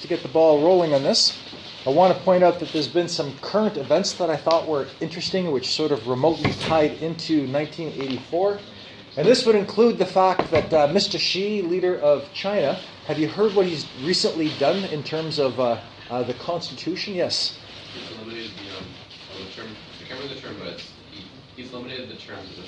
get the ball rolling on this, I want to point out that there's been some current events that I thought were interesting, which sort of remotely tied into 1984. And this would include the fact that Mr. Xi, leader of China, have you heard what he's recently done in terms of the Constitution? Yes. He's eliminated the term. I can't remember the term, but he's eliminated the terms of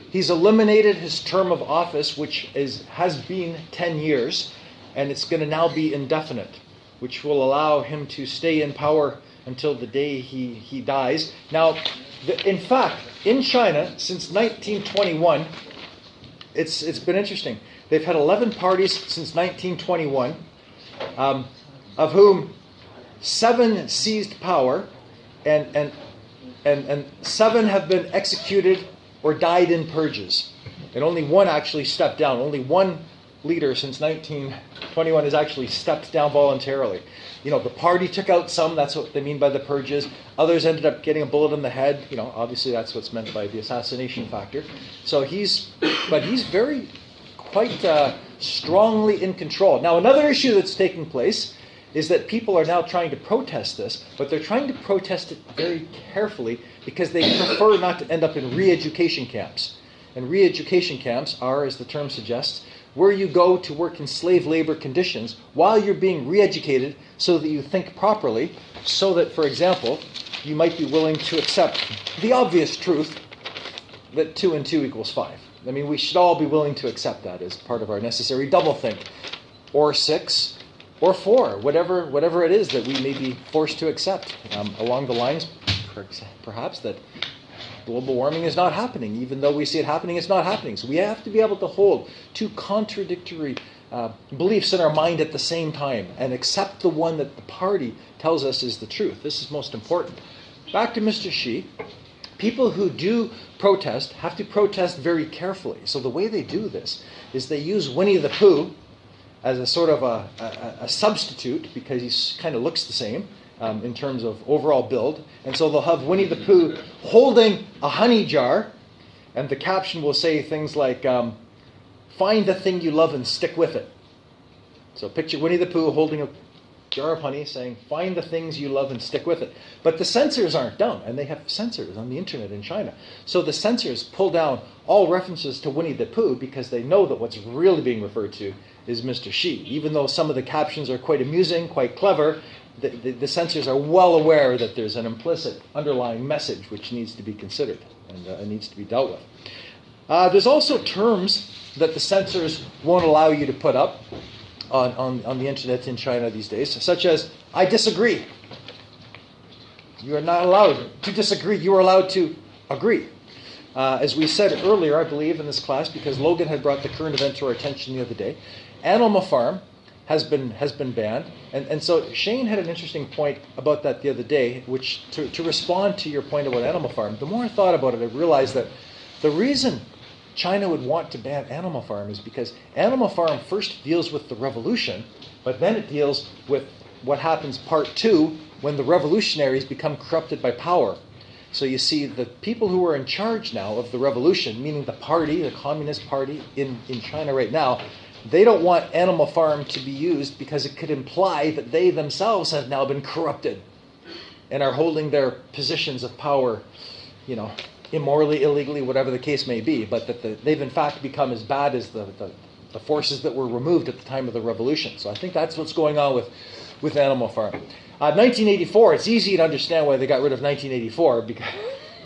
He's eliminated his term of office, which has been 10 years, and it's going to now be indefinite, which will allow him to stay in power until the day he dies. Now, in fact, in China, since 1921, it's been interesting. They've had 11 parties since 1921, of whom 7 seized power, and 7 have been executed or died in purges. And only 1 actually stepped down. Only 1 leader since 1921 has actually stepped down voluntarily. You know, the party took out some, that's what they mean by the purges. Others ended up getting a bullet in the head. You know, obviously that's what's meant by the assassination factor. So he's very, quite strongly in control. Now, another issue that's taking place is that people are now trying to protest this, but they're trying to protest it very carefully because they prefer not to end up in re-education camps. And re-education camps are, as the term suggests, where you go to work in slave labor conditions while you're being re-educated so that you think properly, so that, for example, you might be willing to accept the obvious truth that 2 and 2 equals 5. I mean, we should all be willing to accept that as part of our necessary doublethink. Or 6, or 4, whatever it is that we may be forced to accept, along the lines, perhaps, that global warming is not happening. Even though we see it happening, it's not happening. So we have to be able to hold 2 contradictory beliefs in our mind at the same time and accept the one that the party tells us is the truth. This is most important. Back to Mr. Xi. People who do protest have to protest very carefully. So the way they do this is they use Winnie the Pooh as a sort of a substitute, because he kind of looks the same in terms of overall build. And so they'll have Winnie the Pooh holding a honey jar, and the caption will say things like, find the thing you love and stick with it. So picture Winnie the Pooh holding a jar of honey saying, find the things you love and stick with it. But the censors aren't dumb, and they have censors on the internet in China. So the censors pull down all references to Winnie the Pooh because they know that what's really being referred to is Mr. Xi. Even though some of the captions are quite amusing, quite clever, the censors are well aware that there's an implicit underlying message which needs to be considered and needs to be dealt with. There's also terms that the censors won't allow you to put up on the internet in China these days, such as, I disagree. You are not allowed to disagree. You are allowed to agree. As we said earlier, I believe, in this class, because Logan had brought the current event to our attention the other day, Animal Farm has been banned. And so Shane had an interesting point about that the other day, which, to respond to your point about Animal Farm, the more I thought about it, I realized that the reason China would want to ban Animal Farm is because Animal Farm first deals with the revolution, but then it deals with what happens part 2 when the revolutionaries become corrupted by power. So you see, the people who are in charge now of the revolution, meaning the party, the Communist Party in China right now, they don't want Animal Farm to be used because it could imply that they themselves have now been corrupted and are holding their positions of power, immorally, illegally, whatever the case may be, but that they've in fact become as bad as the forces that were removed at the time of the revolution. So I think that's what's going on with Animal Farm. 1984, it's easy to understand why they got rid of 1984,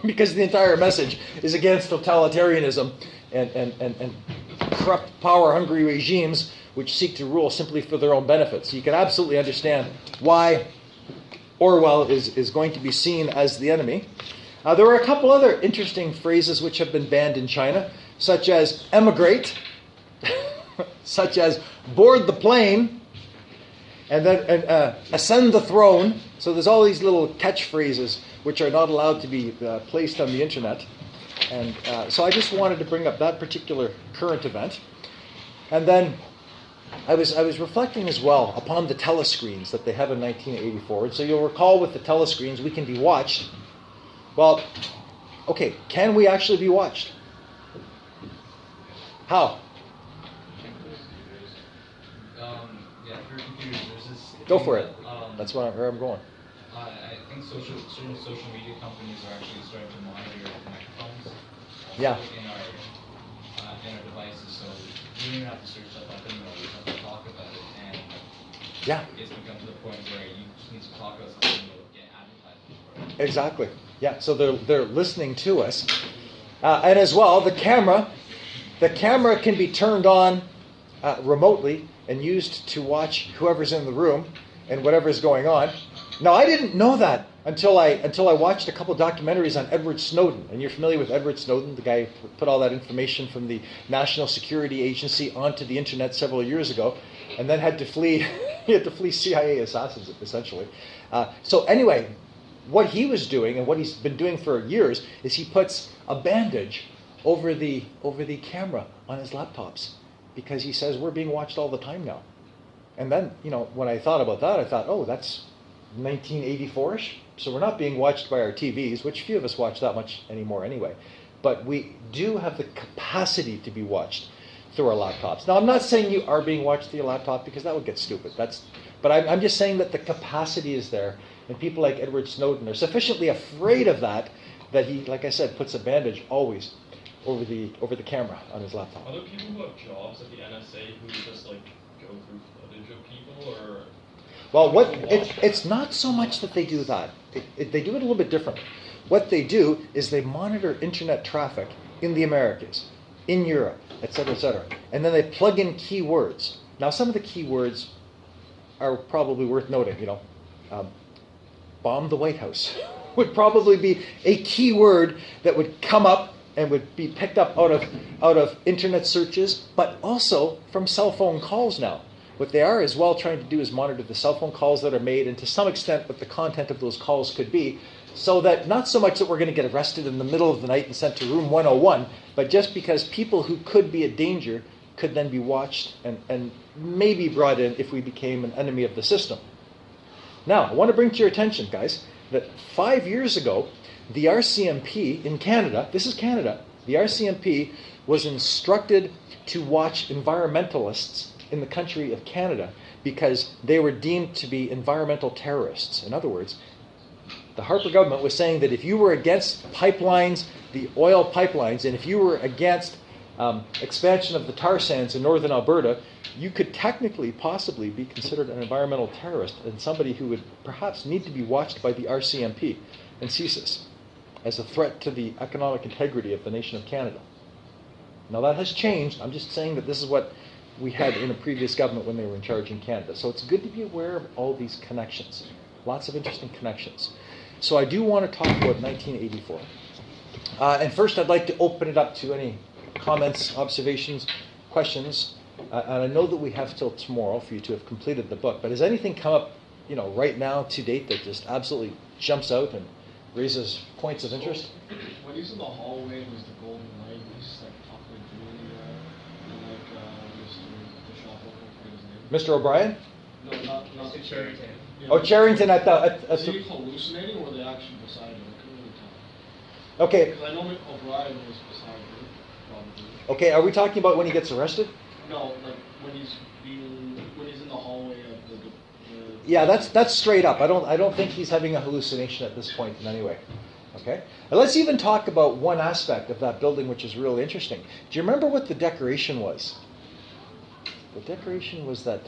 because the entire message is against totalitarianism and corrupt, power-hungry regimes which seek to rule simply for their own benefits. So you can absolutely understand why Orwell is going to be seen as the enemy. There are a couple other interesting phrases which have been banned in China, such as emigrate, such as board the plane, and then ascend the throne. So there's all these little catchphrases which are not allowed to be placed on the internet. And so I just wanted to bring up that particular current event. And then I was reflecting as well upon the telescreens that they have in 1984. And so you'll recall with the telescreens, we can be watched. Well, okay, can we actually be watched? How? Yeah, through computers. Go for it. That's where I'm going. I think certain social media companies are actually starting to monitor your microphones. Yeah. In our devices, so you don't even have to search stuff up anymore. You just have to talk about it, and Yeah. it's become to the point where you just need to talk about something and you'll get advertised for it. Exactly. Yeah. So they're listening to us, and as well the camera can be turned on remotely and used to watch whoever's in the room and whatever's going on. Now, I didn't know that until I watched a couple documentaries on Edward Snowden. And you're familiar with Edward Snowden, the guy who put all that information from the National Security Agency onto the internet several years ago, and then had to flee. He had to flee CIA assassins, essentially. So anyway, what he was doing and what he's been doing for years is he puts a bandage over the camera on his laptops, because he says we're being watched all the time now. And then, when I thought about that, I thought, oh, that's 1984-ish. So we're not being watched by our TVs, which few of us watch that much anymore anyway. But we do have the capacity to be watched through our laptops. Now, I'm not saying you are being watched through your laptop, because that would get stupid. But I'm just saying that the capacity is there, and people like Edward Snowden are sufficiently afraid of that he, like I said, puts a bandage always over the camera on his laptop. Are there people who have jobs at the NSA who just go through footage of people, or? Well, it's not so much that they do that. They do it a little bit differently. What they do is they monitor internet traffic in the Americas, in Europe, et cetera, and then they plug in keywords. Now, some of the keywords are probably worth noting. Bomb the White House would probably be a keyword that would come up and would be picked up out of internet searches, but also from cell phone calls now. What they are as well trying to do is monitor the cell phone calls that are made, and to some extent what the content of those calls could be, so that not so much that we're going to get arrested in the middle of the night and sent to room 101, but just because people who could be a danger could then be watched and maybe brought in if we became an enemy of the system. Now, I want to bring to your attention, guys, that 5 years ago, the RCMP in Canada, this is Canada, the RCMP was instructed to watch environmentalists in the country of Canada because they were deemed to be environmental terrorists. In other words, the Harper government was saying that if you were against pipelines, the oil pipelines, and if you were against expansion of the tar sands in northern Alberta, you could technically, possibly be considered an environmental terrorist and somebody who would perhaps need to be watched by the RCMP and CSIS as a threat to the economic integrity of the nation of Canada. Now that has changed. I'm just saying that this is what we had in a previous government when they were in charge in Canada. So it's good to be aware of all these connections. Lots of interesting connections. So I do want to talk about 1984. And first I'd like to open it up to any comments, observations, questions. And I know that we have till tomorrow for you to have completed the book. But has anything come up, right now to date that just absolutely jumps out and raises points of interest? When he's in the hallway and there's the golden light, he's just talking to Julie and the shop owner, his name. Mr. O'Brien? No, not the Charrington. Yeah. Oh, Charrington at the... Is he hallucinating or were they actually beside him? I couldn't really tell. Okay. Because I know O'Brien was beside him, probably. Okay, are we talking about when he gets arrested? No, like when he's in the hallway of the yeah, that's straight up. I don't think he's having a hallucination at this point in any way. Okay? And let's even talk about one aspect of that building which is really interesting. Do you remember what the decoration was? The decoration was the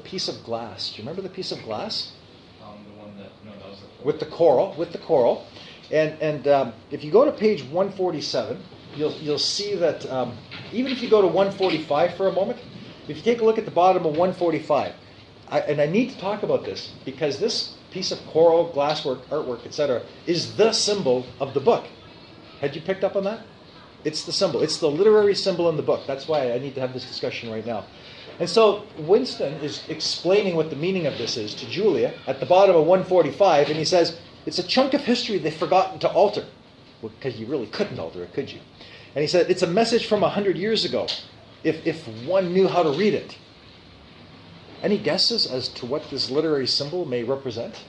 piece of glass. Do you remember the piece of glass? The one that was the with the coral. And if you go to page 147, you'll see that even if you go to 145 for a moment, if you take a look at the bottom of 145, I need to talk about this because this piece of coral, glasswork, artwork, etc., is the symbol of the book. Had you picked up on that? It's the symbol. It's the literary symbol in the book. That's why I need to have this discussion right now. And so Winston is explaining what the meaning of this is to Julia at the bottom of 145, and he says, it's a chunk of history they've forgotten to alter. Well, because you really couldn't alter it, could you? And he said, it's a message from 100 years ago, if one knew how to read it. Any guesses as to what this literary symbol may represent?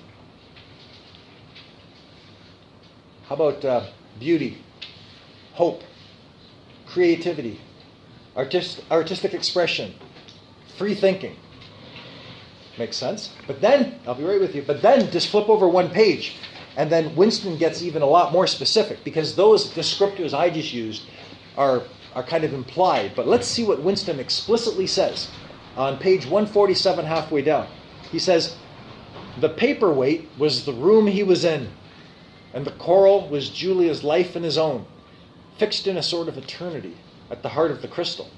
How about beauty, hope, creativity, artistic expression, free thinking? Makes sense. But then, I'll be right with you, but then just flip over one page. And then Winston gets even a lot more specific, because those descriptors I just used are kind of implied. But let's see what Winston explicitly says on page 147, halfway down. He says, the paperweight was the room he was in, and the coral was Julia's life and his own, fixed in a sort of eternity at the heart of the crystal.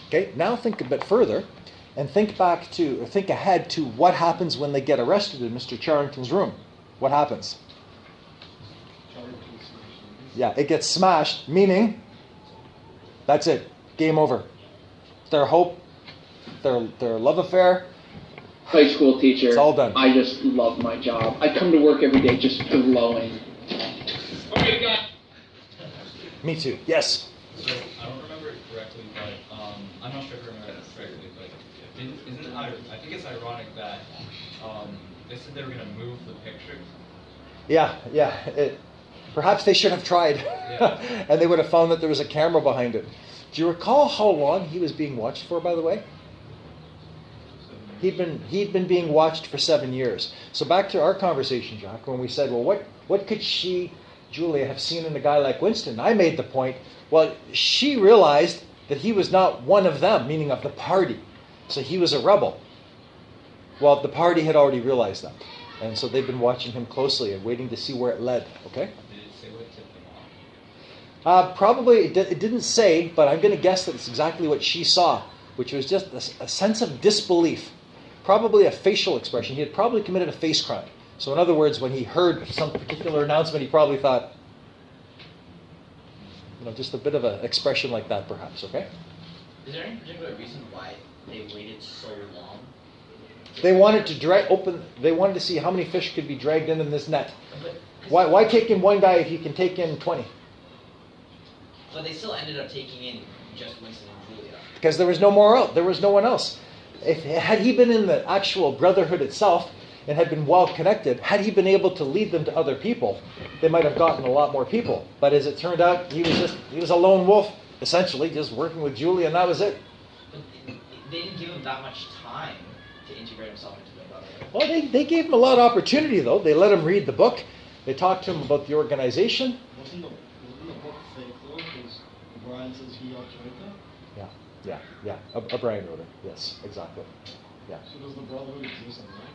Okay, now think a bit further, and think ahead to what happens when they get arrested in Mr. Charrington's room. What happens? Yeah, it gets smashed, meaning that's it. Game over. Their hope, their love affair. High school teacher. It's all done. I just love my job. I come to work every day just glowing. Oh my God. Me too. Yes. So I don't remember it correctly, but I'm not sure if I remember it correctly, but isn't it, I think it's ironic that they said they were going to move the picture. Yeah. Perhaps they should have tried, Yeah. and they would have found that there was a camera behind it. Do you recall how long he was being watched for, by the way? He'd been being watched for 7 years. So back to our conversation, Jack, when we said, well, what could Julia, have seen in a guy like Winston? I made the point, well, she realized that he was not one of them, meaning of the party. So he was a rebel. Well, the party had already realized that. And so they've been watching him closely and waiting to see where it led, okay? Did it say what tipped them off? Probably, it didn't say, but I'm going to guess that it's exactly what she saw, which was just a sense of disbelief. Probably a facial expression. He had probably committed a face crime. So in other words, when he heard some particular announcement, he probably thought, just a bit of an expression like that, perhaps, okay? Is there any particular reason why they waited so long? They wanted to they wanted to see how many fish could be dragged in this net. Why take in one guy if you can take in 20? But they still ended up taking in just Winston and Julia. Because there was no one else. Had he been in the actual brotherhood itself and had been well connected, had he been able to lead them to other people, they might have gotten a lot more people. But as it turned out, he was a lone wolf, essentially, just working with Julia, and that was it. But they didn't give him that much time to integrate himself into the brotherhood. Well, they gave him a lot of opportunity, though. They let him read the book. They talked to him about the organization. Wasn't the book fake though? Because O'Brien says he helped write that? Yeah. O'Brien wrote it. Yes, exactly. Yeah. So does the brotherhood exist in that?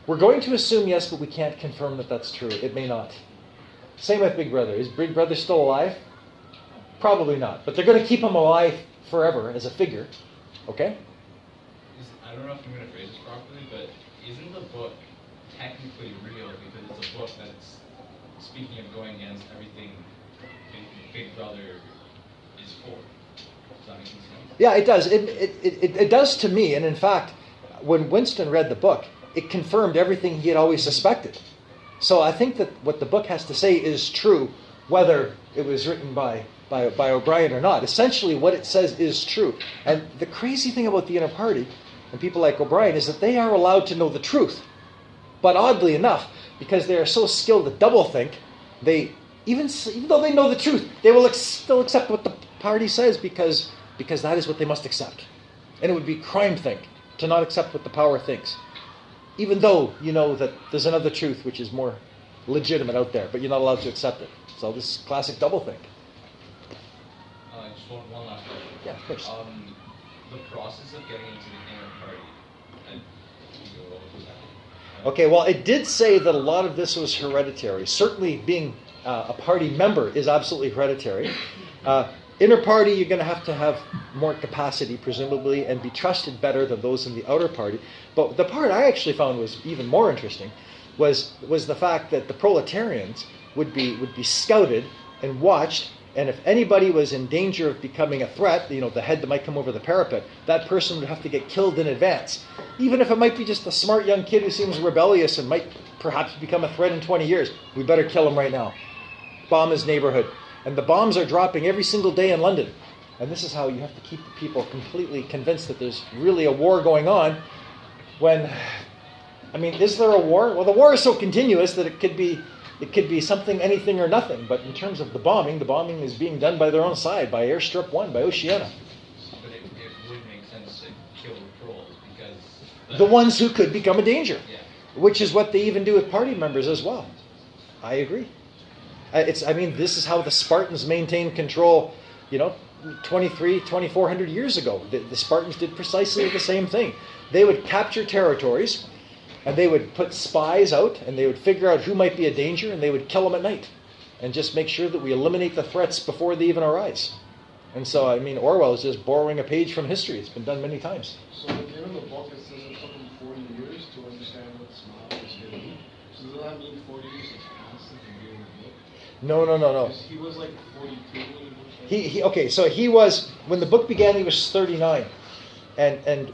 We're going to assume yes, but we can't confirm that that's true. It may not. Same with Big Brother. Is Big Brother still alive? Probably not. But they're going to keep him alive forever as a figure. Okay? I don't know if I'm going to phrase this properly, but isn't the book technically real because it's a book that's speaking of going against everything Big Brother is for? Does that make sense? Yeah, it does. It does to me. And in fact, when Winston read the book, it confirmed everything he had always suspected. So I think that what the book has to say is true, whether it was written by O'Brien or not. Essentially, what it says is true. And the crazy thing about the inner party and people like O'Brien is that they are allowed to know the truth. But oddly enough, because they are so skilled at doublethink, they even though they know the truth, they will still accept what the party says because that is what they must accept. And it would be crime think to not accept what the power thinks. Even though you know that there's another truth which is more legitimate out there, but you're not allowed to accept it. So this is classic doublethink. Just one last question. Yeah, of course. The process of getting into the inner party. Okay, well, it did say that a lot of this was hereditary. Certainly being a party member is absolutely hereditary. Inner party, you're going to have more capacity, presumably, and be trusted better than those in the outer party. But the part I actually found was even more interesting was the fact that the proletarians would be scouted and watched, and if anybody was in danger of becoming a threat, the head that might come over the parapet, that person would have to get killed in advance. Even if it might be just a smart young kid who seems rebellious and might perhaps become a threat in 20 years, we better kill him right now. Bomb his neighborhood. And the bombs are dropping every single day in London. And this is how you have to keep the people completely convinced that there's really a war going on when, is there a war? Well, the war is so continuous that it could be something, anything or nothing. But in terms of the bombing is being done by their own side, by Airstrip 1, by Oceana. But it would make sense to kill the trolls because The ones who could become a danger. Yeah. Which is what they even do with party members as well. I agree. This is how the Spartans maintained control, 2,400 years ago. The Spartans did precisely the same thing. They would capture territories, and they would put spies out, and they would figure out who might be a danger, and they would kill them at night, and just make sure that we eliminate the threats before they even arise. And so, Orwell is just borrowing a page from history. It's been done many times. So given the book, it says it took him 40 years to understand what smile was hidden. So does that mean 40 years has passed since reading the book? No. Because he was like 42 when the book Okay, so he was, when the book began, he was 39. And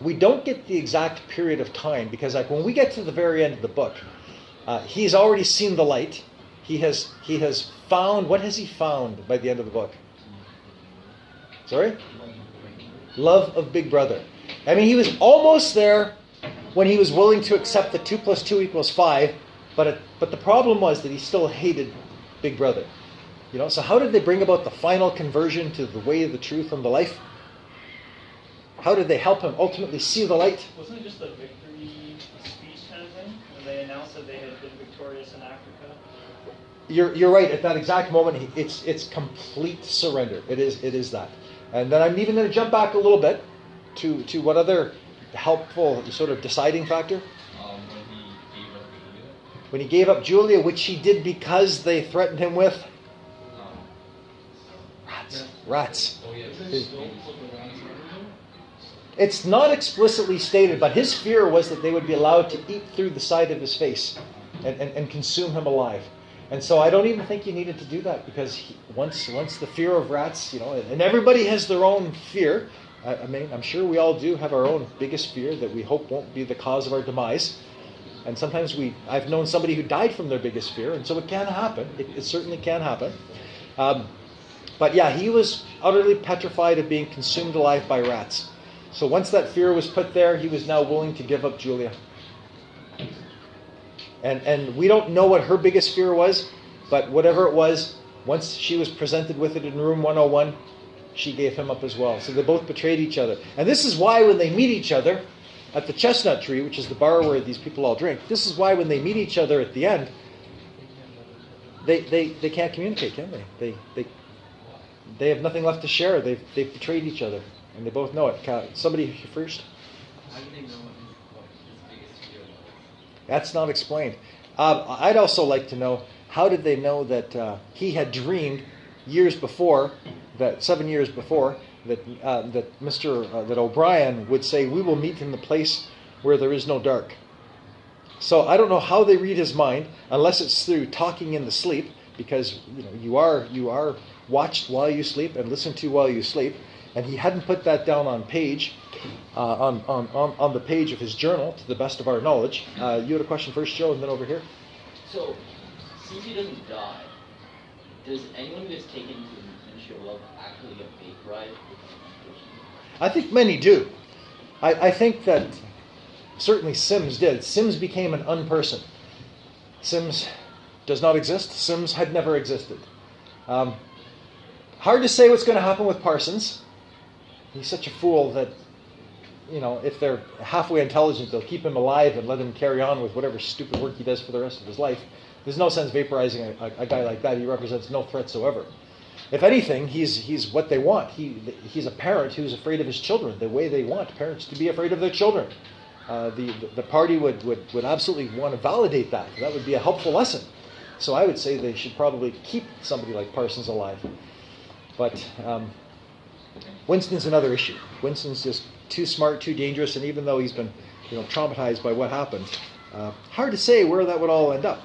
we don't get the exact period of time, because when we get to the very end of the book, he's already seen the light. He has found, what has he found by the end of the book? Sorry? Love of Big Brother. He was almost there when he was willing to accept that 2 + 2 = 5, but the problem was that he still hated Big Brother. So how did they bring about the final conversion to the way, the truth, and the life? How did they help him ultimately see the light? Wasn't it just a victory speech kind of thing? When they announced that they had been victorious in Africa? You're right. At that exact moment, it's complete surrender. It is that. And then I'm even going to jump back a little bit to what other helpful sort of deciding factor? When he gave up Julia, which he did because they threatened him with rats. Oh, yeah. It's not explicitly stated, but his fear was that they would be allowed to eat through the side of his face and consume him alive. And so I don't even think you needed to do that, because once the fear of rats, and everybody has their own fear. I'm sure we all do have our own biggest fear that we hope won't be the cause of our demise. And sometimes I've known somebody who died from their biggest fear, and so it can happen. It certainly can happen. But yeah, he was utterly petrified of being consumed alive by rats. So once that fear was put there, he was now willing to give up Julia. And we don't know what her biggest fear was, but whatever it was, once she was presented with it in room 101, she gave him up as well. So they both betrayed each other. And this is why when they meet each other at the Chestnut Tree, which is the bar where these people all drink, this is why when they meet each other at the end, they can't communicate, can they? They have nothing left to share. They've betrayed each other, and they both know it. Somebody first? How do they know what his biggest fear was? That's not explained. I'd also like to know, how did they know that he had dreamed 7 years before, that that OBrien would say, "We will meet in the place where there is no dark." So I don't know how they read his mind, unless it's through talking in the sleep, because you are watched while you sleep and listened to while you sleep. And he hadn't put that down on page, on the page of his journal, to the best of our knowledge. You had a question first, Joe, and then over here. So, since he doesn't die, does anyone who gets taken to the Ministry of Love actually get vaporized? I think many do. I think that certainly Sims did. Sims became an unperson. Sims does not exist. Sims had never existed. Hard to say what's going to happen with Parsons. He's such a fool that, if they're halfway intelligent, they'll keep him alive and let him carry on with whatever stupid work he does for the rest of his life. There's no sense vaporizing a guy like that. He represents no threat whatsoever. If anything, he's what they want. He's a parent who's afraid of his children, the way they want parents to be afraid of their children. The party would absolutely want to validate that. That would be a helpful lesson. So I would say they should probably keep somebody like Parsons alive. But Winston's another issue. Winston's just too smart, too dangerous, and even though he's been traumatized by what happened, hard to say where that would all end up.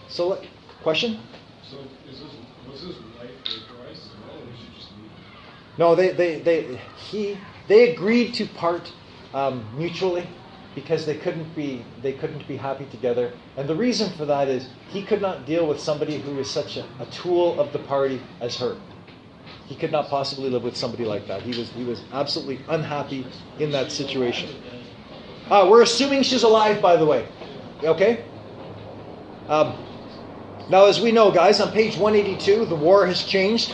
So, question? So was his life vaporized as well, or was he just leaving? No, they agreed to part mutually, because they couldn't be happy together. And the reason for that is he could not deal with somebody who was such a tool of the party as her. He could not possibly live with somebody like that. He was absolutely unhappy in that situation. We're assuming she's alive, by the way. Okay? Now, as we know, guys, on page 182, the war has changed.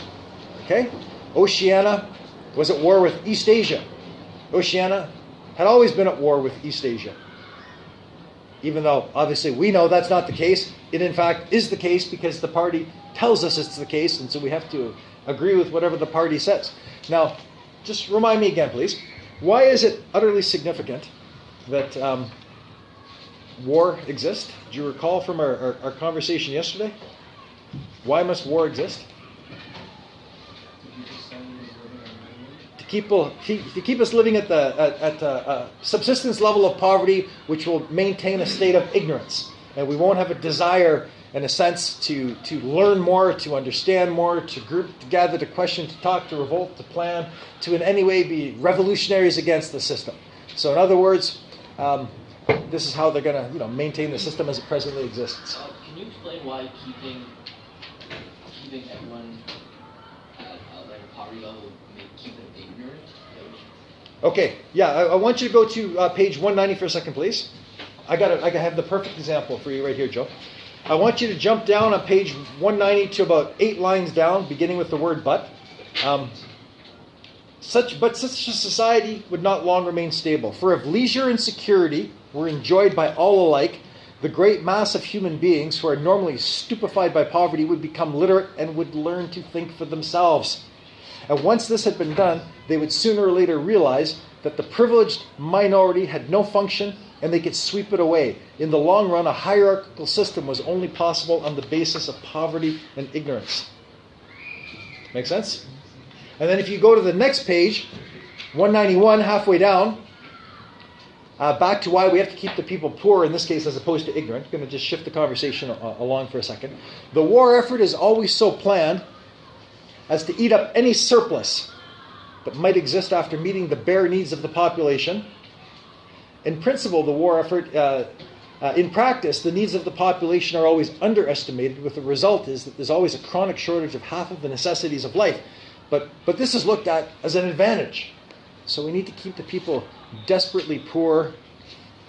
Okay? Oceania was at war with East Asia. Oceania had always been at war with East Asia. Even though, obviously, we know that's not the case. It, in fact, is the case because the party tells us it's the case, and so we have to agree with whatever the party says. Now, just remind me again, please. Why is it utterly significant that war exists? Do you recall from our conversation yesterday? Why must war exist? To keep us living at the subsistence level of poverty, which will maintain a state of ignorance. And we won't have a desire, in a sense, to learn more, to understand more, to group together, to question, to talk, to revolt, to plan, to in any way be revolutionaries against the system. So in other words, this is how they're going to maintain the system as it presently exists. Can you explain why keeping everyone at like a poverty level may keep them ignorant? Okay, yeah, I want you to go to page 190 for a second, please. I have the perfect example for you right here, Joe. I want you to jump down on page 190 to about 8 lines down, beginning with the word "but." Such a society would not long remain stable. For if leisure and security were enjoyed by all alike, the great mass of human beings who are normally stupefied by poverty would become literate and would learn to think for themselves. And once this had been done, they would sooner or later realize that the privileged minority had no function and they could sweep it away. In the long run, a hierarchical system was only possible on the basis of poverty and ignorance. Make sense? And then if you go to the next page, 191, halfway down, back to why we have to keep the people poor, in this case, as opposed to ignorant. I'm going to just shift the conversation along for a second. The war effort is always so planned as to eat up any surplus that might exist after meeting the bare needs of the population. In principle, the war effort, in practice, the needs of the population are always underestimated, with the result is that there's always a chronic shortage of half of the necessities of life. But this is looked at as an advantage. So we need to keep the people desperately poor,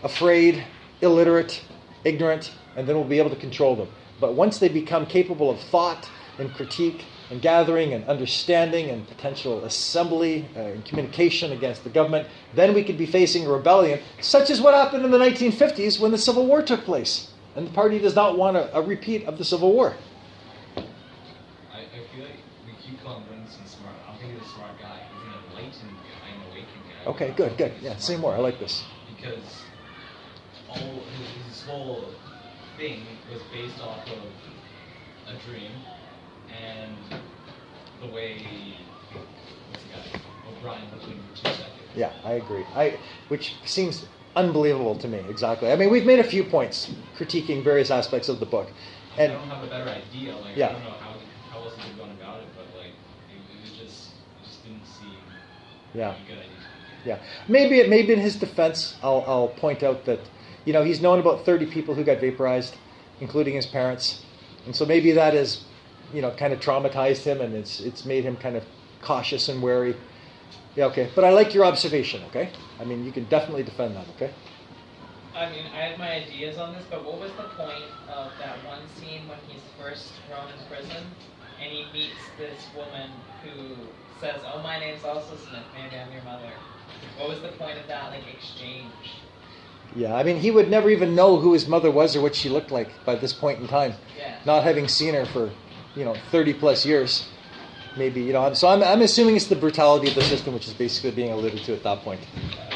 afraid, illiterate, ignorant, and then we'll be able to control them. But once they become capable of thought and critique and gathering and understanding and potential assembly and communication against the government, then we could be facing a rebellion, such as what happened in the 1950s when the Civil War took place. And the party does not want a repeat of the Civil War. I feel like we keep calling Winston smart. I don't think he's a smart guy. He's an enlightened guy, an awakened guy. Okay, good. Yeah, say more. I like this. Because his whole thing was based off of a dream and the way, what's the guy, OBrien looked in 2 seconds. Yeah, I agree. Which seems unbelievable to me, exactly. I mean, we've made a few points critiquing various aspects of the book. And I don't have a better idea. Like, yeah. I don't know how else he could have gone about it, but like, it just didn't seem like a good idea. Yeah, maybe in his defense, I'll point out that he's known about 30 people who got vaporized, including his parents, and so maybe that has kind of traumatized him, and it's made him kind of cautious and wary. Yeah, okay, but I like your observation. Okay, I mean you can definitely defend that. Okay. I mean, I have my ideas on this, but what was the point of that one scene when he's first thrown in prison and he meets this woman who says, "Oh, my name's also Smith. Maybe I'm your mother." What was the point of that exchange? Yeah, I mean, he would never even know who his mother was or what she looked like by this point in time. Yeah. Not having seen her for 30 plus years, maybe. So I'm assuming it's the brutality of the system, which is basically being alluded to at that point,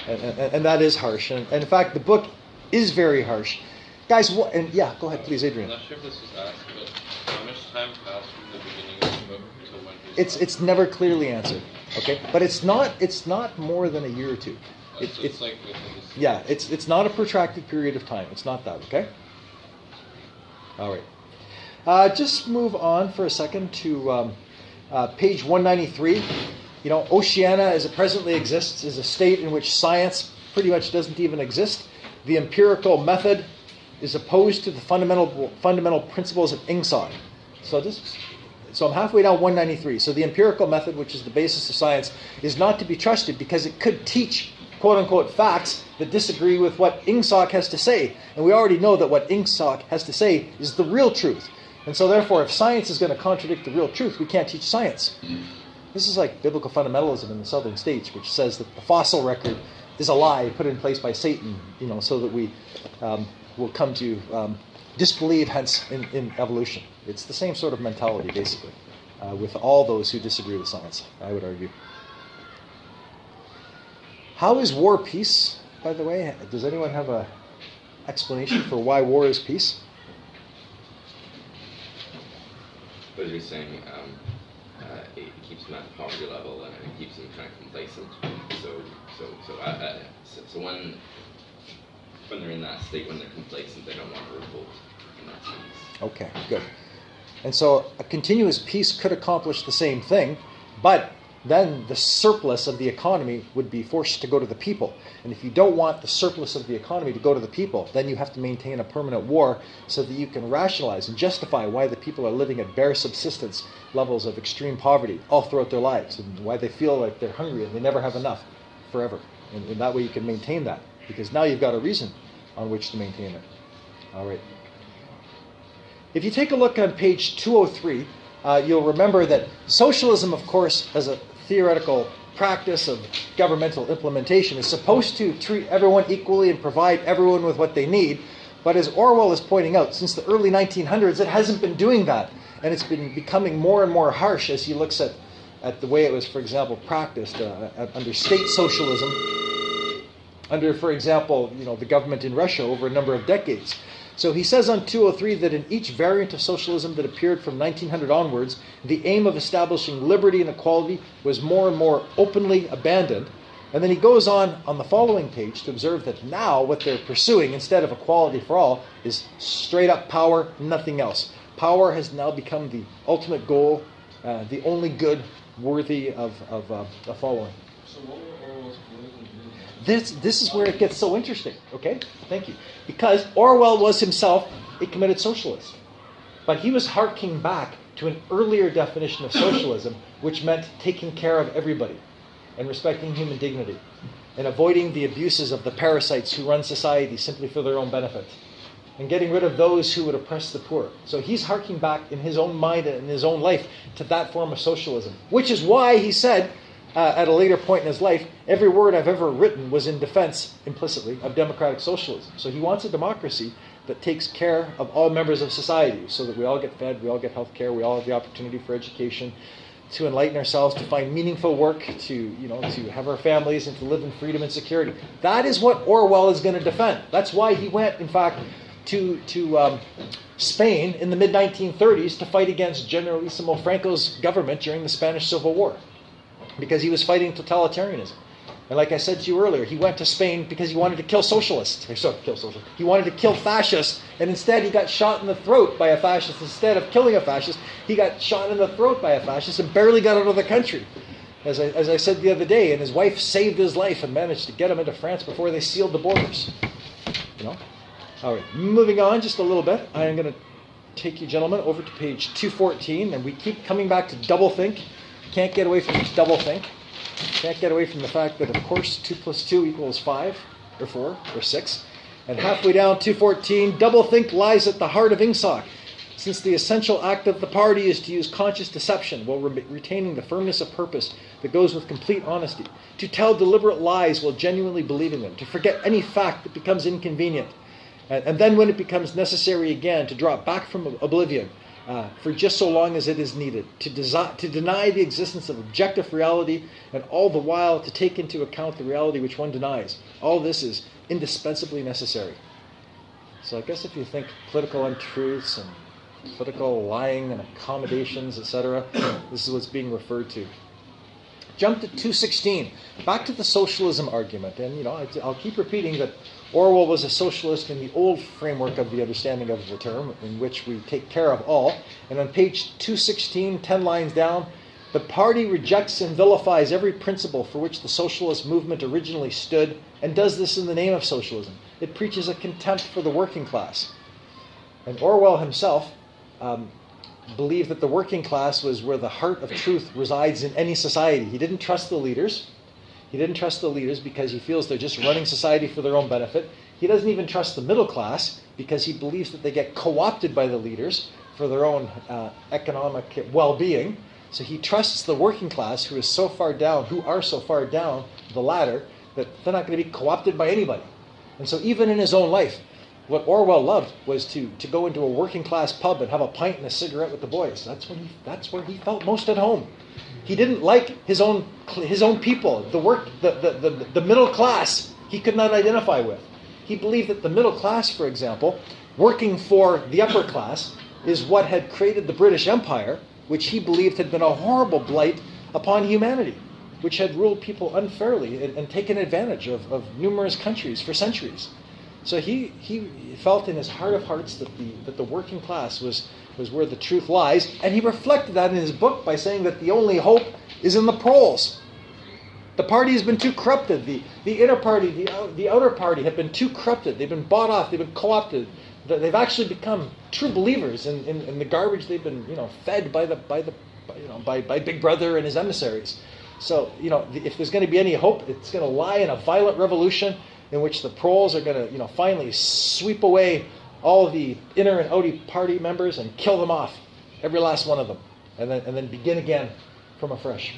and that is harsh. And in fact, the book is very harsh, guys. Go ahead, please, Adrian. I'm not sure if this was asked, but how much time passed from the beginning of the book to when he's It's never clearly answered. Okay, but it's not more than a year or two. It's like within this. Yeah, it's not a protracted period of time. It's not that. Okay. All right. Just move on for a second to page 193. Oceania, as it presently exists, is a state in which science pretty much doesn't even exist. The empirical method is opposed to the fundamental principles of INGSOC. So I'm halfway down 193. So the empirical method, which is the basis of science, is not to be trusted because it could teach quote-unquote facts that disagree with what INGSOC has to say. And we already know that what INGSOC has to say is the real truth. And so therefore, if science is going to contradict the real truth, we can't teach science. This is like biblical fundamentalism in the southern states, which says that the fossil record is a lie put in place by Satan, so that we will come to disbelieve, hence, in evolution. It's the same sort of mentality, basically, with all those who disagree with science, I would argue. How is war peace, by the way? Does anyone have an explanation for why war is peace? But you're saying it keeps them at the poverty level and it keeps them kind of complacent. So when they're in that state, when they're complacent, they don't want to revolt, and that's peace. Okay, good. And so a continuous peace could accomplish the same thing, but then the surplus of the economy would be forced to go to the people. And if you don't want the surplus of the economy to go to the people, then you have to maintain a permanent war so that you can rationalize and justify why the people are living at bare subsistence levels of extreme poverty all throughout their lives, and why they feel like they're hungry and they never have enough forever. And that way you can maintain that, because now you've got a reason on which to maintain it. All right. If you take a look on page 203, you'll remember that socialism, of course, as a theoretical practice of governmental implementation, is supposed to treat everyone equally and provide everyone with what they need. But as Orwell is pointing out, since the early 1900s, it hasn't been doing that. And it's been becoming more and more harsh as he looks at the way it was, for example, practiced under state socialism, under, for example, the government in Russia over a number of decades. So he says on 203 that in each variant of socialism that appeared from 1900 onwards, the aim of establishing liberty and equality was more and more openly abandoned. And then he goes on the following page to observe that now what they're pursuing, instead of equality for all, is straight up power, nothing else. Power has now become the ultimate goal, the only good worthy of following. So what were Orwell's political views? This is where it gets so interesting, okay? Thank you. Because Orwell was himself a committed socialist. But he was harking back to an earlier definition of socialism, which meant taking care of everybody and respecting human dignity and avoiding the abuses of the parasites who run society simply for their own benefit and getting rid of those who would oppress the poor. So he's harking back in his own mind and in his own life to that form of socialism, which is why he said, at a later point in his life, every word I've ever written was in defense, implicitly, of democratic socialism. So he wants a democracy that takes care of all members of society so that we all get fed, we all get health care, we all have the opportunity for education, to enlighten ourselves, to find meaningful work, to have our families, and to live in freedom and security. That is what Orwell is going to defend. That's why he went, in fact, to Spain in the mid-1930s to fight against Generalissimo Franco's government during the Spanish Civil War, because he was fighting totalitarianism. And like I said to you earlier, he went to Spain because he wanted to kill socialists. He wanted to kill fascists, and instead he got shot in the throat by a fascist. Instead of killing a fascist, he got shot in the throat by a fascist and barely got out of the country. As I said the other day, and his wife saved his life and managed to get him into France before they sealed the borders. All right, moving on just a little bit. I am going to take you gentlemen over to page 214, and we keep coming back to doublethink. Can't get away from doublethink. Can't get away from the fact that, of course, 2 + 2 = 5, or 4, or 6. And halfway down 214, doublethink lies at the heart of INGSOC, since the essential act of the party is to use conscious deception while retaining the firmness of purpose that goes with complete honesty, to tell deliberate lies while genuinely believing them, to forget any fact that becomes inconvenient, and then when it becomes necessary again, to drop back from oblivion, for just so long as it is needed, to deny the existence of objective reality, and all the while to take into account the reality which one denies. All this is indispensably necessary. So I guess if you think political untruths and political lying and accommodations, etc., this is what's being referred to. Jump to 216. Back to the socialism argument. And, I'll keep repeating that Orwell was a socialist in the old framework of the understanding of the term, in which we take care of all. And on page 216, 10 lines down, the party rejects and vilifies every principle for which the socialist movement originally stood, and does this in the name of socialism. It preaches a contempt for the working class. And Orwell himself believed that the working class was where the heart of truth resides in any society. He didn't trust the leaders. He didn't trust the leaders because he feels they're just running society for their own benefit. He doesn't even trust the middle class because he believes that they get co-opted by the leaders for their own economic well-being. So he trusts the working class who are so far down the ladder that they're not going to be co-opted by anybody. And so even in his own life, what Orwell loved was to go into a working class pub and have a pint and a cigarette with the boys. That's where he felt most at home. He didn't like his own people, the middle class. He could not identify with. He believed that the middle class, for example, working for the upper class, is what had created the British Empire, which he believed had been a horrible blight upon humanity, which had ruled people unfairly and taken advantage of numerous countries for centuries. So he felt in his heart of hearts that the working class was where the truth lies, and he reflected that in his book by saying that the only hope is in the proles. The party has been too corrupted. The inner party, the outer party have been too corrupted. They've been bought off. They've been co-opted. They've actually become true believers in the garbage they've been fed by Big Brother and his emissaries. So if there's going to be any hope, it's going to lie in a violent revolution in which the proles are going to finally sweep away all of the inner and outer party members and kill them off, every last one of them, and then begin again from afresh.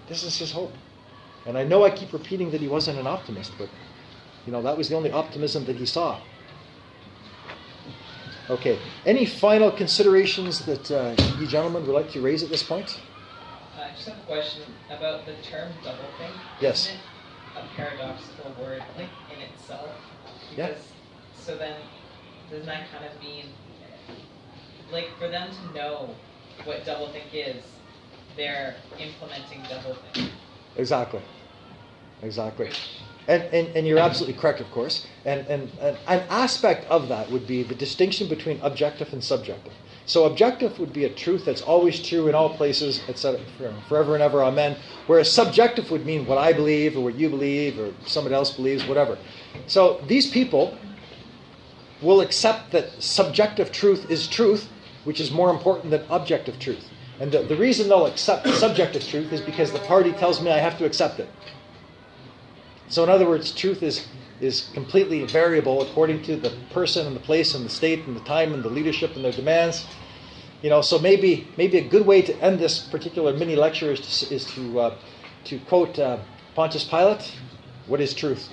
This is his hope. And I know I keep repeating that he wasn't an optimist, but that was the only optimism that he saw. Okay, any final considerations that you gentlemen would like to raise at this point? I just have a question about the term doublethink. Yes. Isn't it a paradoxical word in itself? Yeah. So then, doesn't that kind of mean, for them to know what doublethink is, they're implementing doublethink? Exactly. And you're absolutely correct, of course. And an aspect of that would be the distinction between objective and subjective. So objective would be a truth that's always true in all places, etc., forever and ever, amen. Whereas subjective would mean what I believe or what you believe or somebody else believes, whatever. So these people will accept that subjective truth is truth, which is more important than objective truth. And the reason they'll accept subjective truth is because the party tells me I have to accept it. So in other words, truth is completely variable according to the person and the place and the state and the time and the leadership and their demands. So maybe a good way to end this particular mini lecture is to quote Pontius Pilate, "What is truth?"